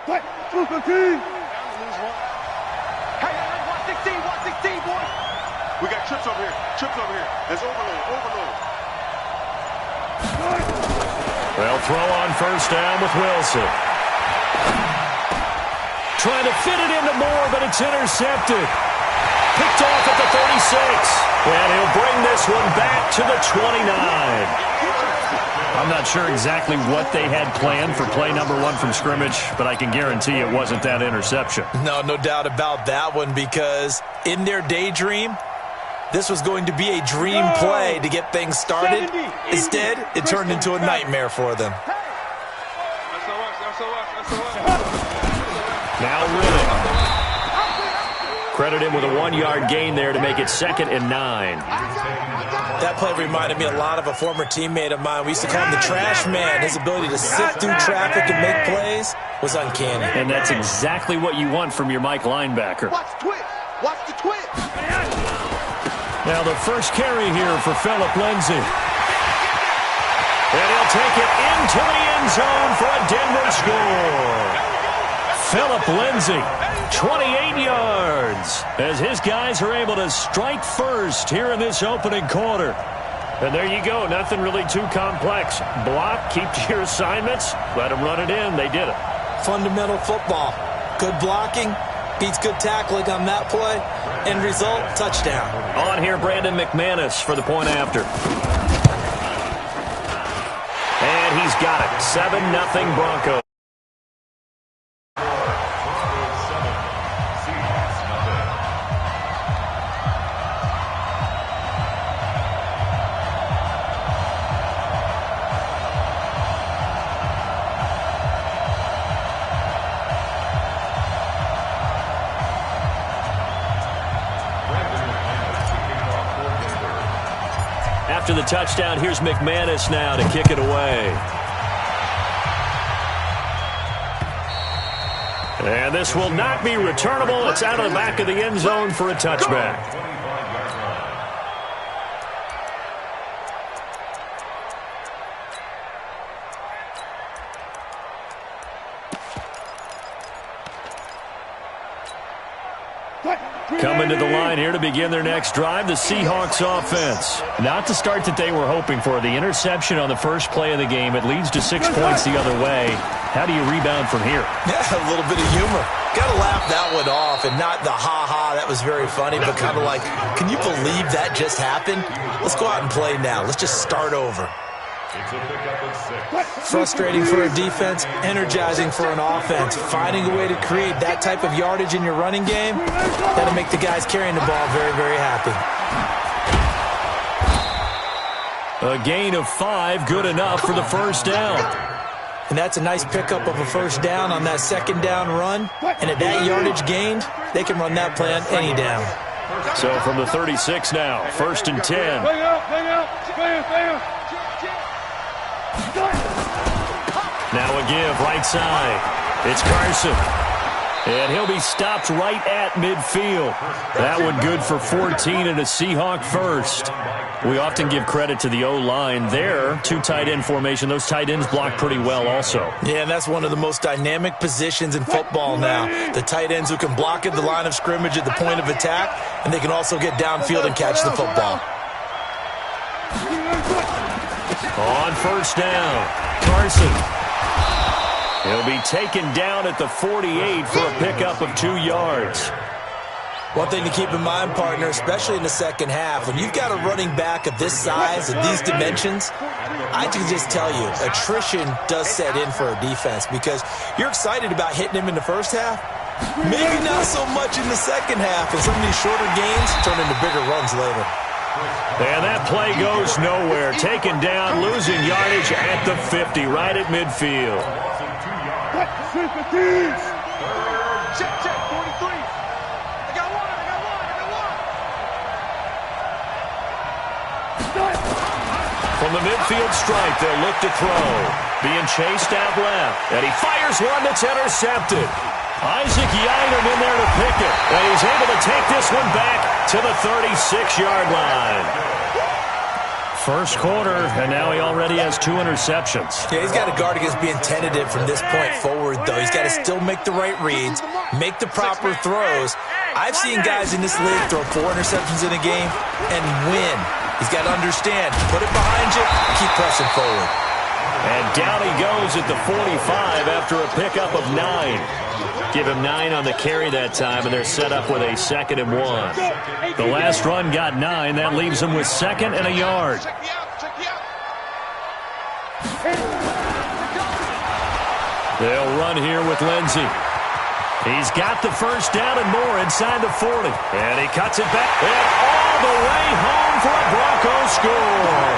We got trips over here. There's overload. They'll throw on first down with Wilson. Trying to fit it into Moore, but it's intercepted. Picked off at the 36. And he'll bring this one back to the 29. I'm not sure exactly what they had planned for play number 1 from scrimmage, but I can guarantee it wasn't that interception. No doubt about that one, because in their daydream, this was going to be a dream play to get things started. Instead, it turned into a nightmare for them. Now Riddick. Credit him with a 1-yard gain there to make it 2nd and 9. That play reminded me a lot of a former teammate of mine. We used to call him the trash man. His ability to sift through traffic and make plays was uncanny. And that's exactly what you want from your Mike linebacker. Watch the twitch. Now the first carry here for Phillip Lindsay. And he'll take it into the end zone for a Denver score. Phillip Lindsay, 28 yards, as his guys are able to strike first here in this opening quarter. And there you go, nothing really too complex. Block, keep to your assignments, let them run it in. They did it. Fundamental football. Good blocking beats good tackling on that play. End result, touchdown. On here, Brandon McManus for the point after. And he's got it. 7-0 Broncos. After the touchdown, here's McManus now to kick it away. And this will not be returnable. It's out of the back of the end zone for a touchback. Coming to the line here to begin their next drive, the Seahawks offense. Not the start that they were hoping for. The interception on the first play of the game. It leads to 6 points the other way. How do you rebound from here? Yeah, a little bit of humor. Got to laugh that one off, and not the ha-ha, that was very funny, but kind of like, can you believe that just happened? Let's go out and play now. Let's just start over. Frustrating for a defense, energizing for an offense. Finding a way to create that type of yardage in your running game, that'll make the guys carrying the ball very, very happy. A gain of 5, good enough for the first down. And that's a nice pickup of a first down on that second down run. And at that yardage gained, they can run that play on any down. So from the 36 now, 1st and 10. Now a give, right side. It's Carson. And he'll be stopped right at midfield. That one good for 14 and a Seahawk first. We often give credit to the O-line there. 2 tight end formation. Those tight ends block pretty well also. Yeah, and that's one of the most dynamic positions in football now. The tight ends who can block at the line of scrimmage at the point of attack, and they can also get downfield and catch the football. On first down, Carson. He'll be taken down at the 48 for a pickup of 2 yards. One thing to keep in mind, partner, especially in the second half, when you've got a running back of this size and these dimensions, I can just tell you, attrition does set in for a defense because you're excited about hitting him in the first half, maybe not so much in the second half, and some of these shorter gains turn into bigger runs later. And that play goes nowhere. Taken down, losing yardage at the 50, right at midfield. Check, 43. I got one. From the midfield stripe, they'll look to throw. Being chased out left. And he fires one that's intercepted. Isaac Yiadom in there to pick it. And he's able to take this one back to the 36-yard line. First quarter, and now he already has 2 interceptions. Yeah, he's got to guard against being tentative from this point forward, though. He's got to still make the right reads, make the proper throws. I've seen guys in this league throw 4 interceptions in a game and win. He's got to understand, put it behind you, keep pressing forward. And down he goes at the 45 after a pickup of 9. Give him 9 on the carry that time, and they're set up with a 2nd and 1. The last run got 9. That leaves them with 2nd and a yard. They'll run here with Lindsey. He's got the first down and more inside the 40. And he cuts it back. And all the way home for a Broncos score.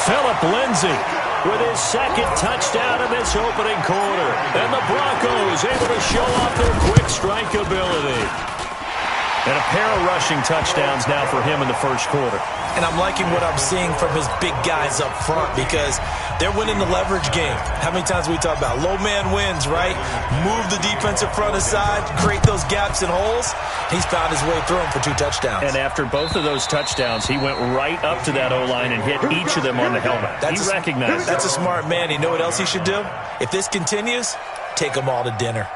Philip Lindsey with his 2nd touchdown in this opening quarter. And the Broncos able to show off their quick strike ability. And a pair of rushing touchdowns now for him in the first quarter. And I'm liking what I'm seeing from his big guys up front because they're winning the leverage game. How many times we talk about low man wins, right? Move the defensive front aside, create those gaps and holes. He's found his way through them for 2 touchdowns. And after both of those touchdowns, he went right up to that O-line and hit each of them on the helmet. He recognized it. That's a smart man. You know what else he should do? If this continues, take them all to dinner.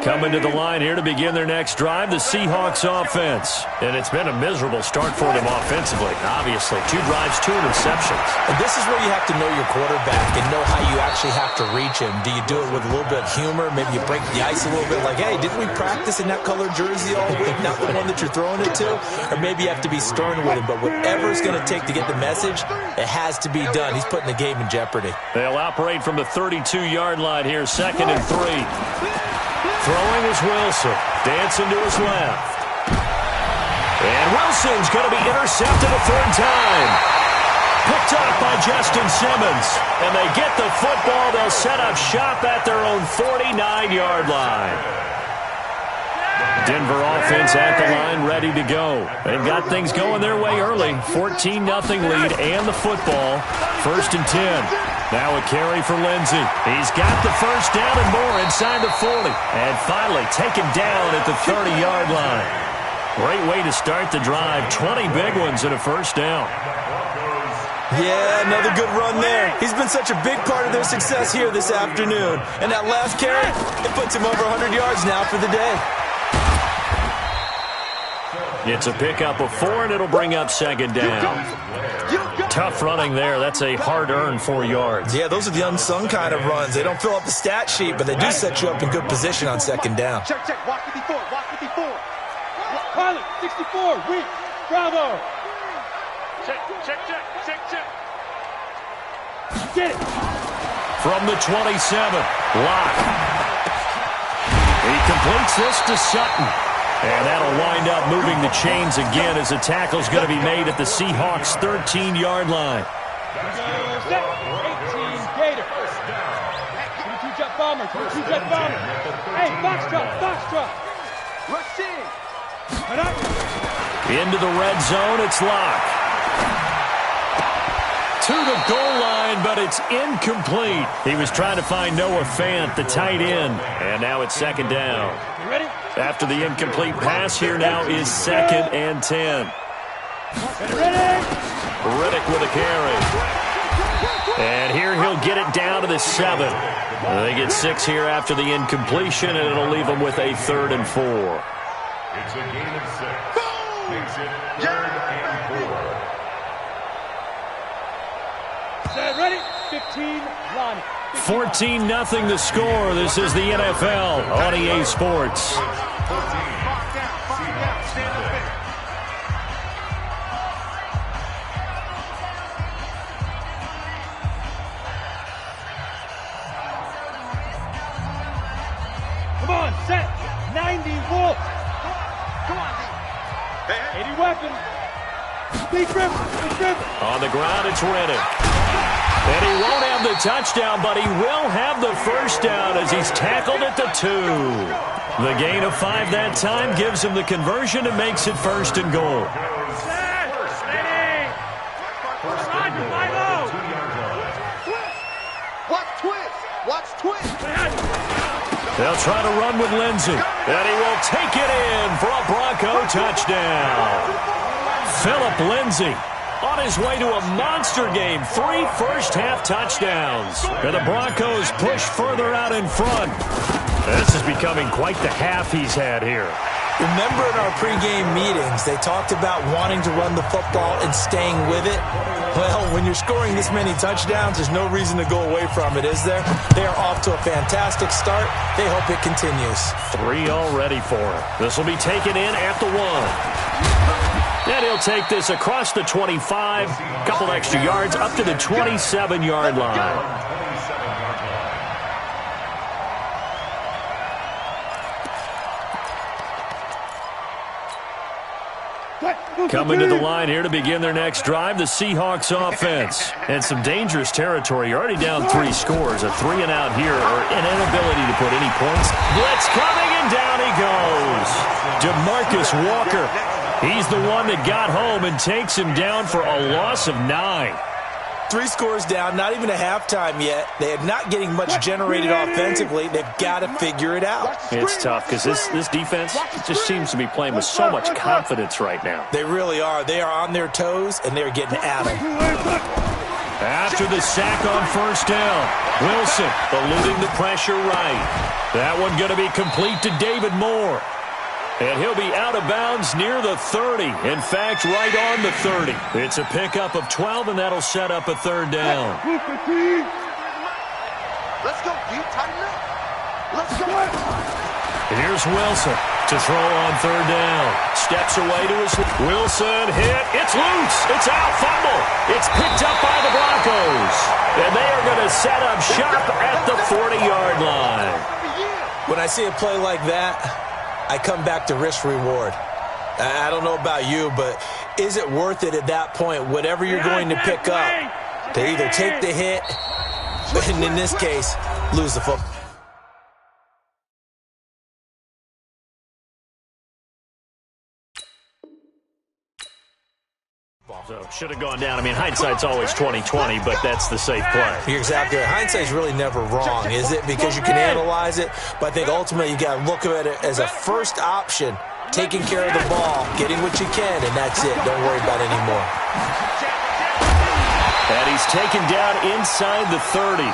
Coming to the line here to begin their next drive, the Seahawks offense. And it's been a miserable start for them offensively, obviously. 2 drives, 2 interceptions. And this is where you have to know your quarterback and know how you actually have to reach him. Do you do it with a little bit of humor? Maybe you break the ice a little bit like, hey, didn't we practice in that colored jersey all week? Not the one that you're throwing it to? Or maybe you have to be stern with him. But whatever it's going to take to get the message, it has to be done. He's putting the game in jeopardy. They'll operate from the 32-yard line here, 2nd and 3. Throwing is Wilson. Dancing to his left. And Wilson's going to be intercepted a 3rd time. Picked up by Justin Simmons. And they get the football. They'll set up shop at their own 49-yard line. Denver offense at the line, ready to go. They've got things going their way early. 14-0 lead and the football. 1st and 10. Now a carry for Lindsey. He's got the first down and more inside the 40. And finally taken down at the 30-yard line. Great way to start the drive. 20 big ones and a first down. Yeah, another good run there. He's been such a big part of their success here this afternoon. And that last carry, it puts him over 100 yards now for the day. It's a pickup of 4, and it'll bring up 2nd down. Tough running there. That's a hard-earned 4 yards. Yeah, those are the unsung kind of runs. They don't fill up the stat sheet, but they do set you up in good position on 2nd down. Check, check. Walk 54. Walk 54. Call it. 64. Weak. Bravo. Check, check, check, check, check. Get it. From the 27, Locke. He completes this to Sutton. And that'll wind up moving the chains again as the tackle's going to be made at the Seahawks' 13-yard line. 18 Gator. 22-jet bomber. 22-jet bomber. Hey, Foxtrot. Rush in. Into the red zone, it's Locke. To the goal line, but it's incomplete. He was trying to find Noah Fant, the tight end. And now it's 2nd down. You ready? After the incomplete pass, here now is 2nd and 10. Riddick with a carry. And here he'll get it down to the 7. They get 6 here after the incompletion, and it'll leave them with a 3rd and 4. It's a gain of 6. Makes it 3rd and 4. Set, ready? 15, Lonnie. 14-0 the score. This is the NFL on EA Sports. Come on, set. 90 Wolf. Come on, 80 weapon. Big rip. On the ground, it's Riddick. And he won't have the touchdown, but he will have the first down as he's tackled at the 2. The gain of 5 that time gives him the conversion and makes it 1st and goal. Watch twist. They'll try to run with Lindsey. And he will take it in for a Bronco touchdown. Philip Lindsey on his way to a monster game. 3 first-half touchdowns. And the Broncos push further out in front. This is becoming quite the half he's had here. Remember in our pregame meetings, they talked about wanting to run the football and staying with it? Well, when you're scoring this many touchdowns, there's no reason to go away from it, is there? They are off to a fantastic start. They hope it continues. 3 already for him. This will be taken in at the 1. And he'll take this across the 25, couple extra yards up to the 27-yard line. Coming to the line here to begin their next drive, the Seahawks offense. And some dangerous territory. You're already down 3 scores. A 3-and-out here, or an inability to put any points. Blitz coming, and down he goes. DeMarcus Walker. He's the one that got home and takes him down for a loss of 9. 3 scores down, not even a halftime yet. They are not getting much generated offensively. They've got to figure it out. It's tough because this defense just seems to be playing with so much confidence right now. They really are. They are on their toes, and they're getting at them. After the sack on first down, Wilson eluding the pressure right. That one going to be complete to David Moore. And he'll be out of bounds near the 30. In fact, right on the 30. It's a pickup of 12, and that'll set up a 3rd down. Let's go, D. Tighten up. Let's go. Here's Wilson to throw on 3rd down. Steps away to his... Wilson hit. It's loose. It's out. Fumble. It's picked up by the Broncos. And they are going to set up shop at the 40-yard line. When I see a play like that, I come back to risk-reward. I don't know about you, but is it worth it at that point, whatever you're going to pick up, to either take the hit, and in this case, lose the football? So, should have gone down. I mean, hindsight's always 20/20, but that's the safe play. You're exactly right. Hindsight's really never wrong, is it? Because you can analyze it, but I think ultimately you got to look at it as a first option, taking care of the ball, getting what you can, and that's it. Don't worry about it anymore. And he's taken down inside the 30.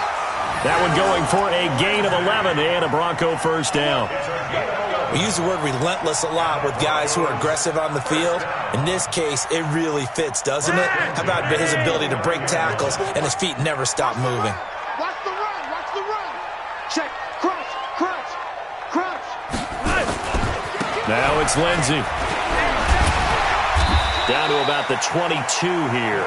That one going for a gain of 11 and a Bronco first down. We use the word relentless a lot with guys who are aggressive on the field. In this case, it really fits, doesn't it? How about his ability to break tackles and his feet never stop moving? Watch the run. Watch the run. Check. Crouch. Crouch. Crouch. Now it's Lindsey. Down to about the 22 here.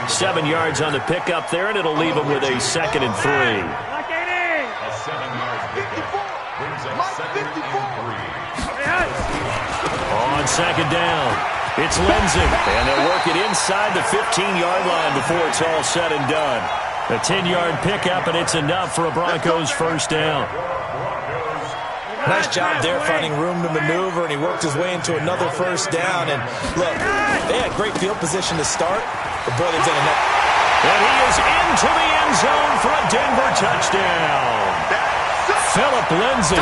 7 yards on the pickup there, and it'll leave him with a 2nd and 3. A 7-yard pickup brings up 2nd and 3. On 2nd down, it's Lindsey. And they'll work it inside the 15-yard line before it's all said and done. A 10-yard pickup, and it's enough for a Broncos first down. Nice job there finding room to maneuver, and he worked his way into another first down. And look, they had great field position to start, but boy, they've done enough. And he is into the end zone for a Denver touchdown. Philip Lindsey